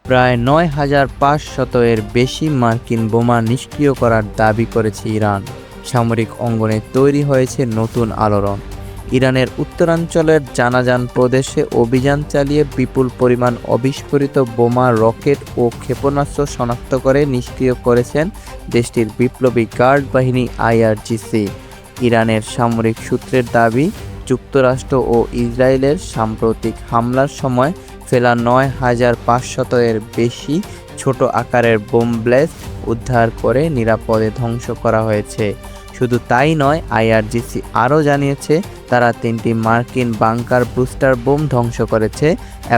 প্রায় ৯,৫০০ এর বেশি মার্কিন বোমা নিষ্ক্রিয় করার দাবি করেছে ইরান। সামরিক অঙ্গনে তৈরি হয়েছে নতুন আলোড়ন। ইরানের উত্তরাঞ্চলের জানাজান প্রদেশে অভিযান চালিয়ে বিপুল পরিমাণ অবিস্ফোরিত বোমা, রকেট ও ক্ষেপণাস্ত্র শনাক্ত করে নিষ্ক্রিয় করেছেন দেশটির বিপ্লবী গার্ড বাহিনী IRGC। ইরানের সামরিক সূত্রের দাবি, যুক্তরাষ্ট্র ও ইসরায়েলের সাম্প্রতিক হামলার সময় ফেলা ৯,৫০০ এর বেশি ছোট আকারের বোম ব্লাস্ট উদ্ধার করে নিরাপদে ধ্বংস করা হয়েছে। শুধু তাই নয়, IRGC আরও জানিয়েছে তারা ৩টি মার্কিন বাংকার বুস্টার বোম ধ্বংস করেছে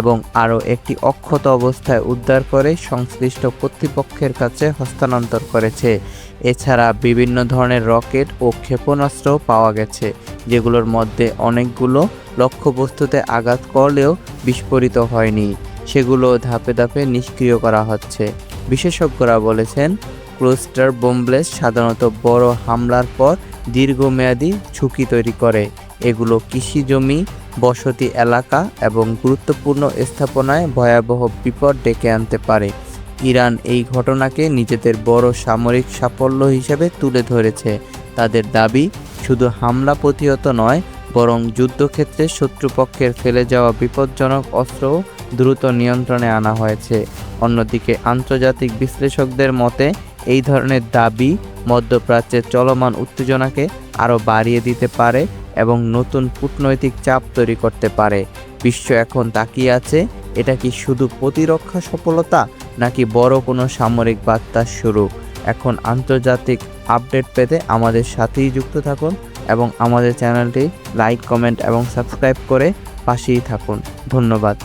এবং আরও একটি অক্ষত অবস্থায় উদ্ধার করে সংশ্লিষ্ট কর্তৃপক্ষের কাছে হস্তান্তর করেছে। এছাড়া বিভিন্ন ধরনের রকেট ও ক্ষেপণাস্ত্র পাওয়া গেছে, যেগুলোর মধ্যে অনেকগুলো লক্ষ্যবস্তুতে আঘাত করলেও বিস্ফোরিত হয়নি। সেগুলো ধাপে ধাপে নিষ্ক্রিয় করা হচ্ছে। বিশেষজ্ঞরা বলেছেন, ক্লাস্টার বোম ব্লাস্ট সাধারণত বড় হামলার পর দীর্ঘমেয়াদী ঝুঁকি তৈরি করে। এগুলো কৃষি জমি, বসতি এলাকা এবং গুরুত্বপূর্ণ স্থাপনায় ভয়াবহ বিপদ ডেকে আনতে পারে। ইরান এই ঘটনাকে নিজেদের বড় সামরিক সাফল্য হিসেবে তুলে ধরেছে। তাদের দাবি, শুধু হামলা প্রতিহত নয়, বরং যুদ্ধক্ষেত্রে শত্রুপক্ষের ফেলে যাওয়া বিপজ্জনক অস্ত্রও দ্রুত নিয়ন্ত্রণে আনা হয়েছে। অন্যদিকে আন্তর্জাতিক বিশ্লেষকদের মতে, এই ধরনের দাবি মধ্যপ্রাচ্যের চলমান উত্তেজনাকে আরও বাড়িয়ে দিতে পারে এবং নতুন কূটনৈতিক চাপ তৈরি করতে পারে। বিশ্ব এখন তাকিয়ে আছে, এটা কি শুধু প্রতিরক্ষা সফলতা নাকি বড় কোনো সামরিক বার্তার শুরু। এখন আন্তর্জাতিক আপডেট পেতে আমাদের সাথেই যুক্ত থাকুন এবং আমাদের চ্যানেলটি লাইক, কমেন্ট এবং সাবস্ক্রাইব করে পাশেই থাকুন। ধন্যবাদ।